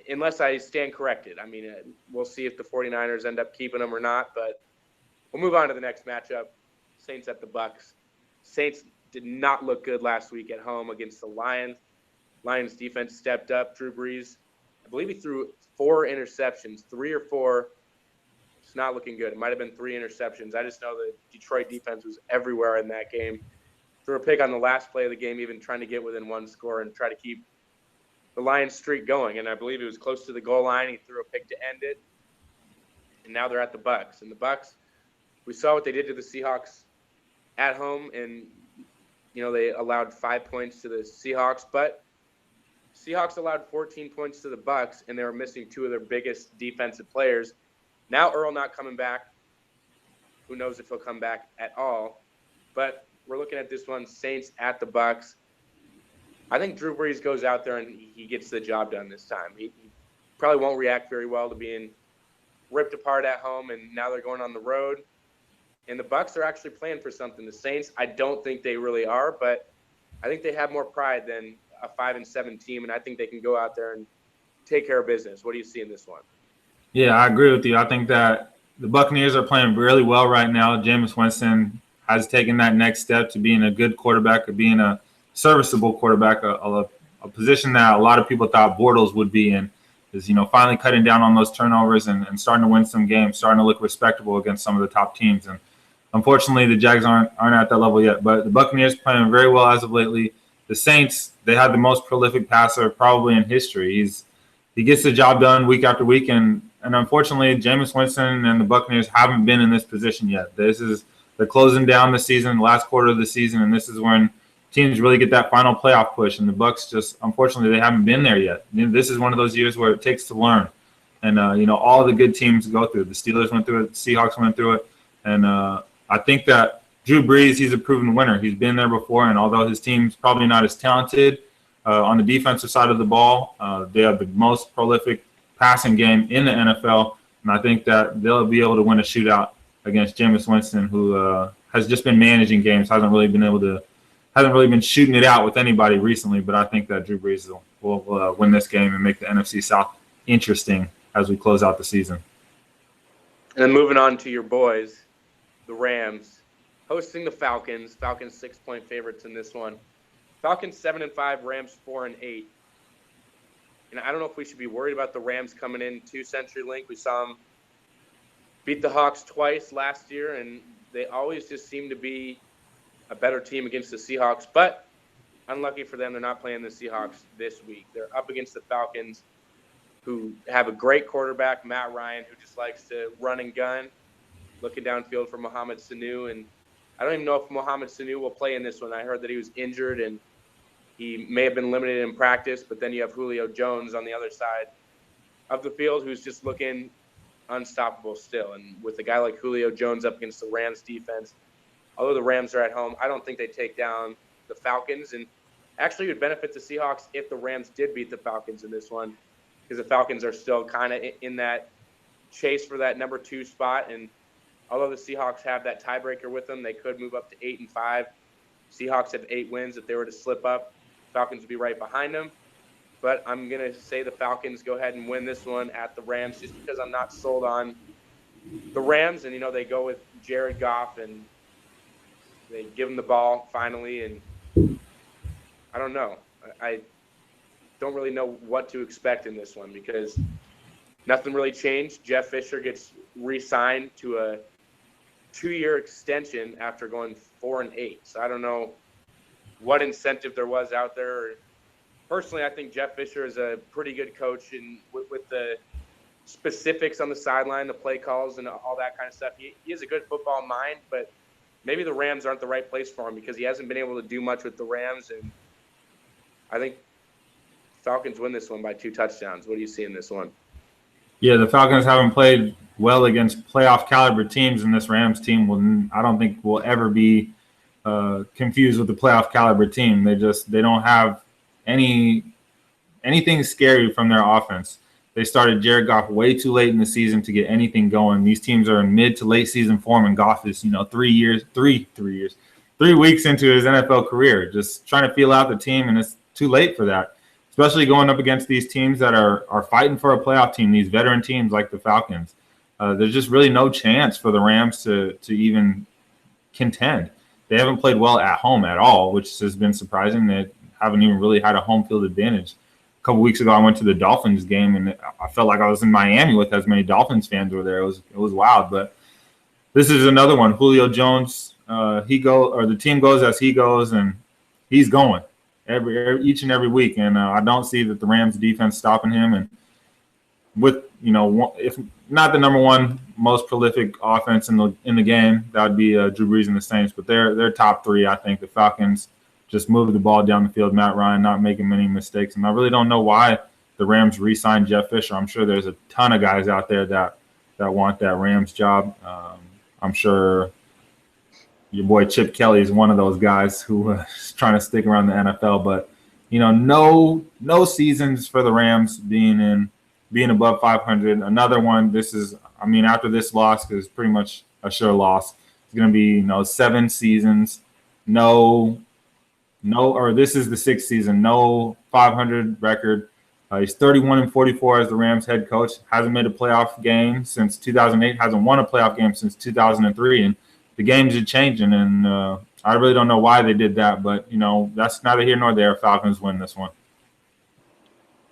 Unless I stand corrected. We'll see if the 49ers end up keeping him or not. But we'll move on to the next matchup. Saints at the Bucks. Saints did not look good last week at home against the Lions. Lions defense stepped up. Drew Brees, I believe he threw 4 interceptions, 3 or 4. It's not looking good. It might have been 3 interceptions. I just know the Detroit defense was everywhere in that game. Threw a pick on the last play of the game, even trying to get within 1 score and try to keep the Lions streak going. And I believe it was close to the goal line. He threw a pick to end it. And now they're at the Bucs. And the Bucs, we saw what they did to the Seahawks at home, and they allowed 5 points to the Seahawks, but Seahawks allowed 14 points to the Bucs, and they were missing 2 of their biggest defensive players. Now Earl not coming back. Who knows if he'll come back at all? But we're looking at this one, Saints at the Bucs. I think Drew Brees goes out there and he gets the job done this time. He probably won't react very well to being ripped apart at home, and now they're going on the road. And the Bucs are actually playing for something. The Saints, I don't think they really are, but I think they have more pride than a 5-7 team, and I think they can go out there and take care of business. What do you see in this one? Yeah, I agree with you. I think that the Buccaneers are playing really well right now. Jameis Winston has taken that next step to being a good quarterback, of being a serviceable quarterback, a position that a lot of people thought Bortles would be in. Is finally cutting down on those turnovers and starting to win some games, starting to look respectable against some of the top teams. And unfortunately, the Jags aren't at that level yet. But the Buccaneers playing very well as of lately. The Saints, they had the most prolific passer probably in history. He gets the job done week after week, and unfortunately, Jameis Winston and the Buccaneers haven't been in this position yet. They're closing down the season, the last quarter of the season, and this is when teams really get that final playoff push. And the Bucs just, unfortunately, they haven't been there yet. This is one of those years where it takes to learn, and all the good teams go through it. The Steelers went through it, the Seahawks went through it, and I think that Drew Brees, he's a proven winner. He's been there before, and although his team's probably not as talented on the defensive side of the ball, they have the most prolific passing game in the NFL, and I think that they'll be able to win a shootout against Jameis Winston, who has just been managing games, hasn't really been shooting it out with anybody recently. But I think that Drew Brees will win this game and make the NFC South interesting as we close out the season. And then moving on to your boys, the Rams, hosting the Falcons. Falcons 6-point favorites in this one. Falcons 7-5, Rams 4-8. And I don't know if we should be worried about the Rams coming in to CenturyLink. We saw them beat the Hawks twice last year, and they always just seem to be a better team against the Seahawks. But unlucky for them, they're not playing the Seahawks this week. They're up against the Falcons, who have a great quarterback, Matt Ryan, who just likes to run and gun, looking downfield for Mohamed Sanu. And I don't even know if Mohamed Sanu will play in this one. I heard that he was injured and he may have been limited in practice, but then you have Julio Jones on the other side of the field who's just looking unstoppable still. And with a guy like Julio Jones up against the Rams defense, although the Rams are at home, I don't think they take down the Falcons. And actually it would benefit the Seahawks if the Rams did beat the Falcons in this one, because the Falcons are still kind of in that chase for that number 2 spot. And although the Seahawks have that tiebreaker with them, they could move up to 8-5. Seahawks have 8 wins. If they were to slip up, Falcons would be right behind them. But I'm going to say the Falcons go ahead and win this one at the Rams, just because I'm not sold on the Rams. And, they go with Jared Goff, and they give him the ball finally. And I don't know. I don't really know what to expect in this one, because nothing really changed. Jeff Fisher gets re-signed to a 2-year extension after going 4-8. So I don't know what incentive there was out there. Personally, I think Jeff Fisher is a pretty good coach, and with the specifics on the sideline, the play calls, and all that kind of stuff, he has a good football mind, but maybe the Rams aren't the right place for him, because he hasn't been able to do much with the Rams. And I think Falcons win this one by 2 touchdowns. What do you see in this one? Yeah, the Falcons haven't played well against playoff caliber teams, and this Rams team I don't think will ever be confused with the playoff caliber team. They don't have anything scary from their offense. They started Jared Goff way too late in the season to get anything going. These teams are in mid to late season form, and Goff is 3 weeks into his NFL career, just trying to feel out the team, and it's too late for that. Especially going up against these teams that are fighting for a playoff team, these veteran teams like the Falcons. There's just really no chance for the Rams to even contend. They haven't played well at home at all, which has been surprising. They haven't even really had a home field advantage. couple weeks ago, I went to the Dolphins game, and I felt like I was in Miami with as many Dolphins fans were there. It was wild. But this is another one. Julio Jones, the team goes as he goes, and he's going each and every week. And I don't see that the Rams defense stopping him. And with, if not the number one most prolific offense in the game, that would be Drew Brees and the Saints. But they're top three. I think the Falcons just moved the ball down the field. Matt Ryan not making many mistakes. And I really don't know why the Rams re-signed Jeff Fisher. I'm sure there's a ton of guys out there that want that Rams job. I'm sure your boy Chip Kelly is one of those guys who is trying to stick around the NFL. But, no seasons for the Rams being above 500. Another one, after this loss, because it's pretty much a sure loss, it's going to be, 7 seasons. This is the 6th season, no 500 record. He's 31-44 as the Rams head coach. Hasn't made a playoff game since 2008. Hasn't won a playoff game since 2003. And the games are changing. And I really don't know why they did that. But, that's neither here nor there. Falcons win this one.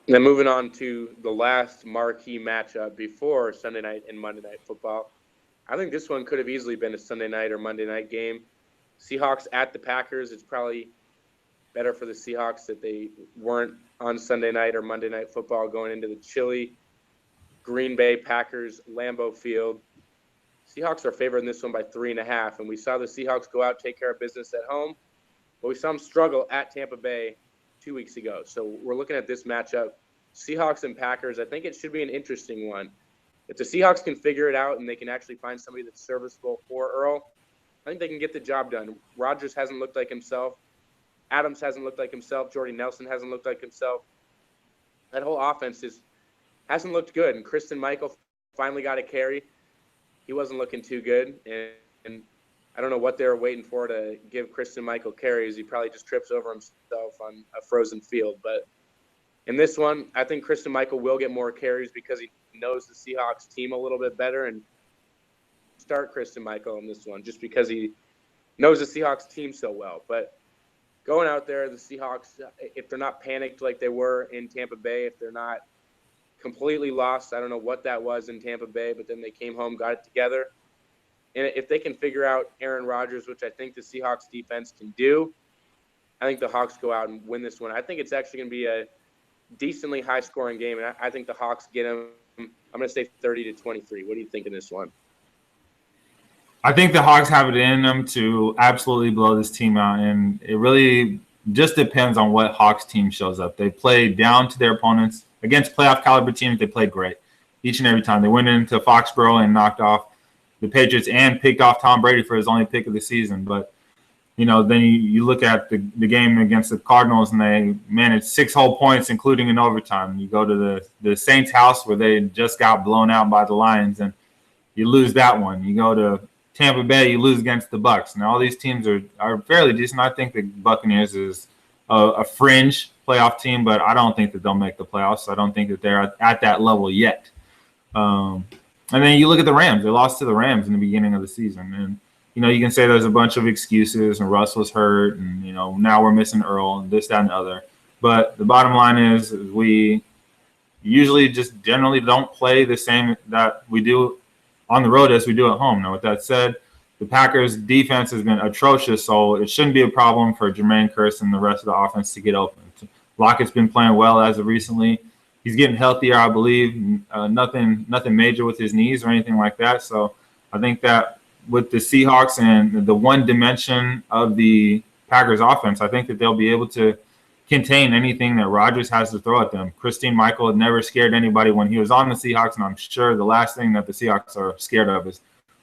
Then moving on to the last marquee matchup before Sunday night and Monday Night Football. I think this one could have easily been a Sunday night or Monday night game. Seahawks at the Packers. It's probably better for the Seahawks that they weren't on Sunday night or Monday Night Football going into the chilly Green Bay Packers Lambeau Field. Seahawks are favored in this one by 3.5, and we saw the Seahawks go out, take care of business at home, but we saw them struggle at Tampa Bay 2 weeks ago. So we're looking at this matchup, Seahawks and Packers. I think it should be an interesting one. If the Seahawks can figure it out and they can actually find somebody that's serviceable for Earl, I think they can get the job done. Rodgers hasn't looked like himself. Adams hasn't looked like himself. Jordy Nelson hasn't looked like himself. That whole offense hasn't looked good. And Christian Michael finally got a carry. He wasn't looking too good. And I don't know what they were waiting for to give Christian Michael carries. He probably just trips over himself on a frozen field. But in this one, I think Christian Michael will get more carries because he knows the Seahawks team a little bit better, and start Christian Michael in this one just because he knows the Seahawks team so well. But going out there, the Seahawks, if they're not panicked like they were in Tampa Bay, if they're not completely lost, I don't know what that was in Tampa Bay, but then they came home, got it together. And if they can figure out Aaron Rodgers, which I think the Seahawks defense can do, I think the Hawks go out and win this one. I think it's actually going to be a decently high-scoring game, and I think the Hawks get them, I'm going to say 30-23. What do you think in this one? I think the Hawks have it in them to absolutely blow this team out, and it really just depends on what Hawks team shows up. They play down to their opponents. Against playoff caliber teams, they play great each and every time. They went into Foxborough and knocked off the Patriots and picked off Tom Brady for his only pick of the season. But, then you look at the game against the Cardinals, and they managed 6 whole points, including in overtime. You go to the Saints' house where they just got blown out by the Lions, and you lose that one. You go to Tampa Bay, you lose against the Bucks. Now, all these teams are fairly decent. I think the Buccaneers is a fringe playoff team, but I don't think that they'll make the playoffs. I don't think that they're at that level yet. And then you look at the Rams. They lost to the Rams in the beginning of the season. And, you can say there's a bunch of excuses, and Russ was hurt, and, now we're missing Earl, and this, that, and the other. But the bottom line is we usually just generally don't play the same that we do on the road as we do at home. Now, with that said, the Packers' defense has been atrocious, so it shouldn't be a problem for Jermaine Kearse and the rest of the offense to get open. Lockett's been playing well as of recently. He's getting healthier, I believe. Nothing major with his knees or anything like that. So I think that with the Seahawks and the one dimension of the Packers' offense, I think that they'll be able to contain anything that Rodgers has to throw at them. Christine Michael had never scared anybody when he was on the Seahawks, and I'm sure the last thing that the Seahawks are scared of is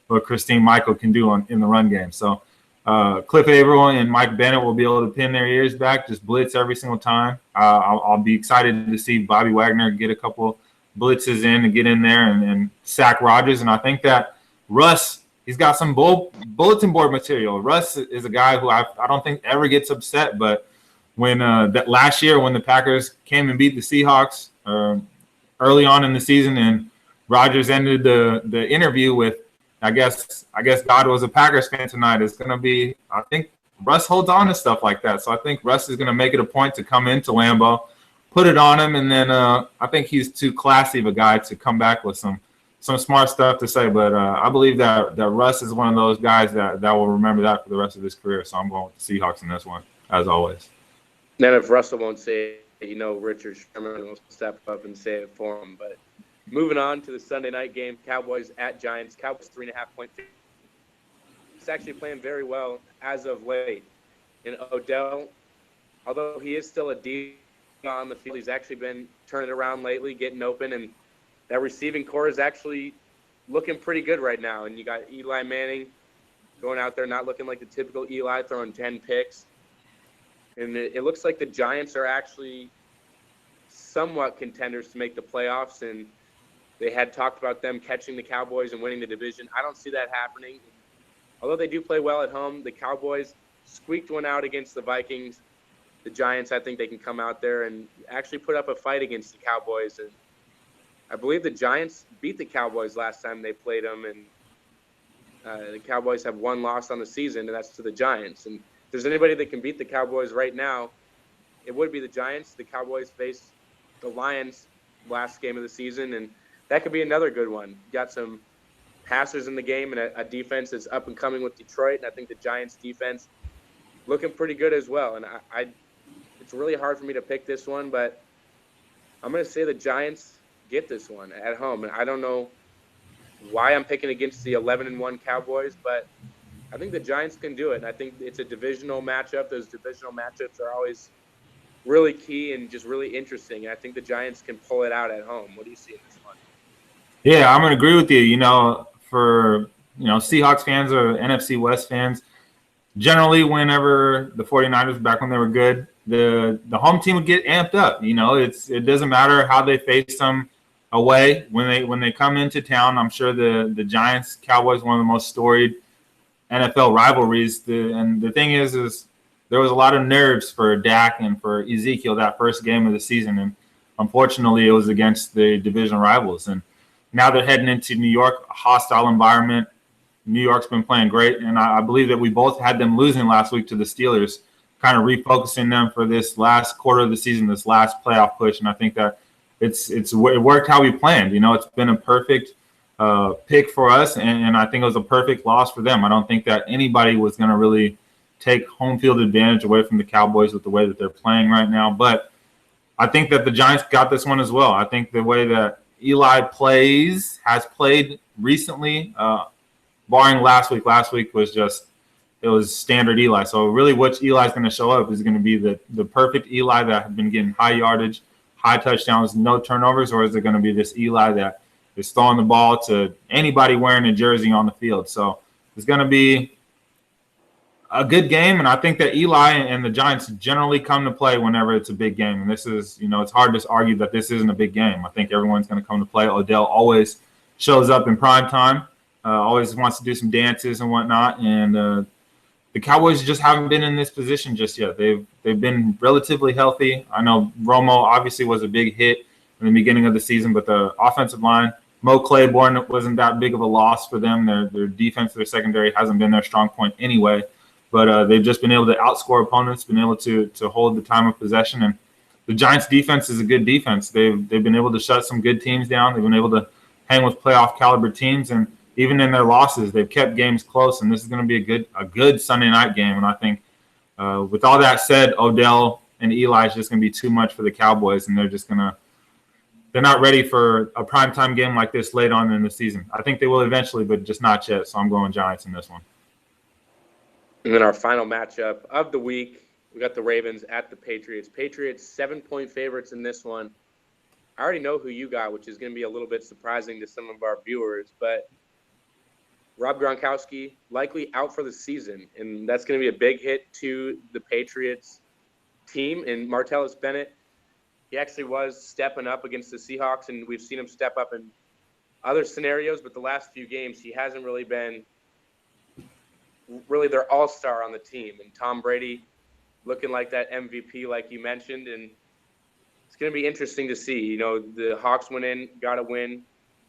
what Christine Michael can do in the run game. So Cliff Averill and Mike Bennett will be able to pin their ears back, just blitz every single time. I'll be excited to see Bobby Wagner get a couple blitzes in and get in there and sack Rodgers. And I think that Russ, he's got some bulletin board material. Russ is a guy who I don't think ever gets upset, but when that last year when the Packers came and beat the Seahawks early on in the season, and Rodgers ended the interview with, I guess God was a Packers fan tonight. It's going to be, I think Russ holds on to stuff like that. So I think Russ is going to make it a point to come into Lambeau, put it on him, and then I think he's too classy of a guy to come back with some smart stuff to say. But I believe that Russ is one of those guys that will remember that for the rest of his career. So I'm going with the Seahawks in this one, as always. Then if Russell won't say it, Richard Sherman will step up and say it for him. But moving on to the Sunday night game, Cowboys at Giants. Cowboys 3.5-point favorite. He's actually playing very well as of late. And Odell, although he is still a D on the field, he's actually been turning around lately, getting open, and that receiving core is actually looking pretty good right now. And you got Eli Manning going out there, not looking like the typical Eli, throwing 10 picks. And it looks like the Giants are actually somewhat contenders to make the playoffs, and they had talked about them catching the Cowboys and winning the division. I don't see that happening. Although they do play well at home, the Cowboys squeaked one out against the Vikings. The Giants, I think they can come out there and actually put up a fight against the Cowboys. And I believe the Giants beat the Cowboys last time they played them, and the Cowboys have one loss on the season, and that's to the Giants. And if there's anybody that can beat the Cowboys right now, it would be the Giants. The Cowboys faced the Lions last game of the season, and that could be another good one. You got some passers in the game and a defense that's up and coming with Detroit, and I think the Giants defense looking pretty good as well. And it's really hard for me to pick this one, but I'm going to say the Giants get this one at home. And I don't know why I'm picking against the 11-1 Cowboys, but I think the Giants can do it. And I think it's a divisional matchup. Those divisional matchups are always really key and just really interesting. And I think the Giants can pull it out at home. What do you see in this one? Yeah, I'm going to agree with you. For Seahawks fans or NFC West fans, generally whenever the 49ers, back when they were good, the home team would get amped up. It doesn't matter how they face them away. When they come into town, I'm sure the Giants Cowboys, one of the most storied NFL rivalries. And the thing is there was a lot of nerves for Dak and for Ezekiel that first game of the season, and unfortunately it was against the division rivals. And now they're heading into New York, a hostile environment. New York's been playing great, and I believe that we both had them losing last week to the Steelers, kind of refocusing them for this last quarter of the season, this last playoff push. And I think that it worked how we planned. It's been a perfect pick for us, and I think it was a perfect loss for them. I don't think that anybody was going to really take home field advantage away from the Cowboys with the way that they're playing right now. But I think that the Giants got this one as well. I think the way that Eli has played recently, barring last week. Last week was it was standard Eli. So really which Eli's going to show up is going to be the perfect Eli that has been getting high yardage, high touchdowns, no turnovers, or is it going to be this Eli that is throwing the ball to anybody wearing a jersey on the field? So it's going to be a good game, and I think that Eli and the Giants generally come to play whenever it's a big game. And this is, it's hard to argue that this isn't a big game. I think everyone's going to come to play. Odell always shows up in prime time, always wants to do some dances and whatnot. And the Cowboys just haven't been in this position just yet. They've been relatively healthy. I know Romo obviously was a big hit in the beginning of the season, but the offensive line, Mo Claiborne wasn't that big of a loss for them. Their defense, their secondary hasn't been their strong point anyway. But they've just been able to outscore opponents, been able to hold the time of possession. And the Giants' defense is a good defense. They've been able to shut some good teams down. They've been able to hang with playoff caliber teams. And even in their losses, they've kept games close. And this is going to be a good Sunday night game. And I think with all that said, Odell and Eli is just going to be too much for the Cowboys. And they're not ready for a primetime game like this late on in the season. I think they will eventually, but just not yet. So I'm going Giants in this one. And then our final matchup of the week, we got the Ravens at the Patriots. Patriots 7-point favorites in this one. I already know who you got, which is going to be a little bit surprising to some of our viewers, but Rob Gronkowski likely out for the season, and that's going to be a big hit to the Patriots team. And Martellus Bennett, he actually was stepping up against the Seahawks, and we've seen him step up in other scenarios, but the last few games he hasn't really been their all-star on the team. And Tom Brady looking like that MVP like you mentioned, and it's going to be interesting to see. The Hawks got a win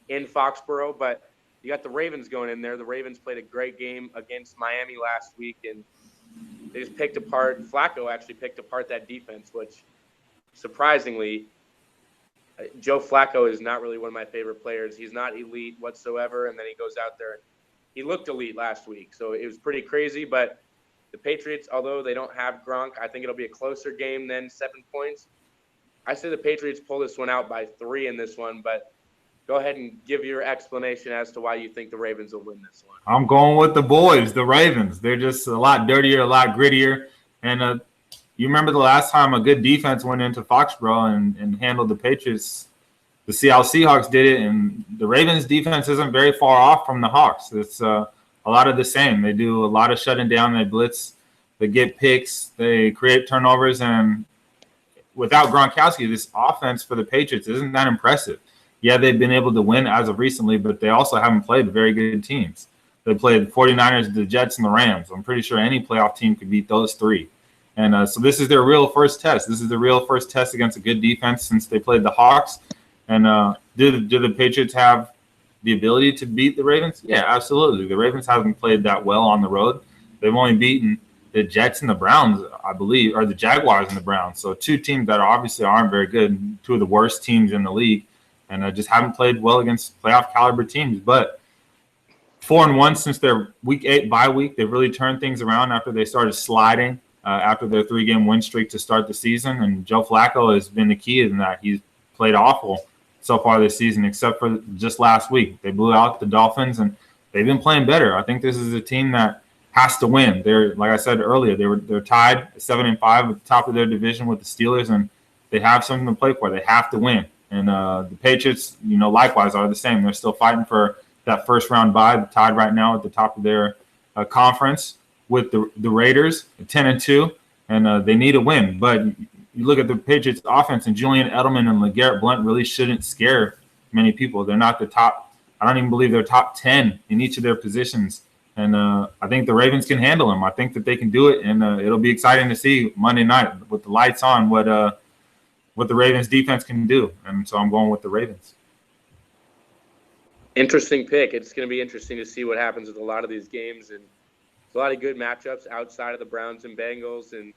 in Foxborough, but you got the Ravens going in there. The Ravens played a great game against Miami last week, and they just Flacco actually picked apart that defense, which surprisingly, Joe Flacco is not really one of my favorite players. He's not elite whatsoever, and then he goes out there. He looked elite last week, so it was pretty crazy. But the Patriots, although they don't have Gronk, I think it'll be a closer game than 7 points. I say the Patriots pull this one out by 3 in this one, but go ahead and give your explanation as to why you think the Ravens will win this one. I'm going with the boys, the Ravens. They're just a lot dirtier, a lot grittier. And you remember the last time a good defense went into Foxborough and handled the Patriots, the Seattle Seahawks did it, and the Ravens defense isn't very far off from the Hawks. It's a lot of the same. They do a lot of shutting down. They blitz. They get picks. They create turnovers. And without Gronkowski, this offense for the Patriots isn't that impressive. Yeah, they've been able to win as of recently, but they also haven't played very good teams. They played the 49ers, the Jets, and the Rams. I'm pretty sure any playoff team could beat those 3. And so this is their real first test. This is the real first test against a good defense since they played the Hawks. And do the Patriots have the ability to beat the Ravens? Yeah, absolutely. The Ravens haven't played that well on the road. They've only beaten the Jets and the Browns, I believe, or the Jaguars and the Browns. So 2 teams that obviously aren't very good, 2 of the worst teams in the league, and just haven't played well against playoff caliber teams. But 4-1 since their Week 8 bye week. They've really turned things around after they started sliding after their 3-game win streak to start the season. And Joe Flacco has been the key in that. He's played awful so far this season, except for just last week. They blew out the Dolphins, and they've been playing better. I think this is a team that has to win. They're, like I said earlier, they're tied 7-5 at the top of their division with the Steelers, and they have something to play for. They have to win. And the Patriots, likewise are the same. They're still fighting for that first round bye, tied right now at the top of their conference with the Raiders, 10-2, and they need a win. But you look at the Patriots offense, and Julian Edelman and LeGarrette Blount really shouldn't scare many people. They're not the top. I don't even believe they're top 10 in each of their positions. And I think the Ravens can handle them. I think that they can do it, and it'll be exciting to see Monday night with the lights on what the Ravens defense can do. And so I'm going with the Ravens. Interesting pick. It's going to be interesting to see what happens with a lot of these games. And a lot of good matchups outside of the Browns and Bengals and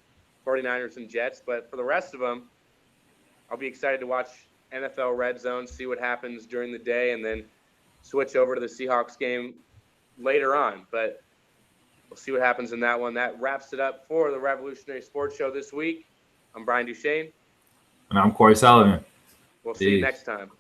49ers and Jets. But for the rest of them, I'll be excited to watch NFL Red Zone, see what happens during the day, and then switch over to the Seahawks game later on. But we'll see what happens in that one. That wraps it up for the Revolutionary Sports Show this week. I'm Brian Duchaine. And I'm Corey Sullivan. We'll see you next time.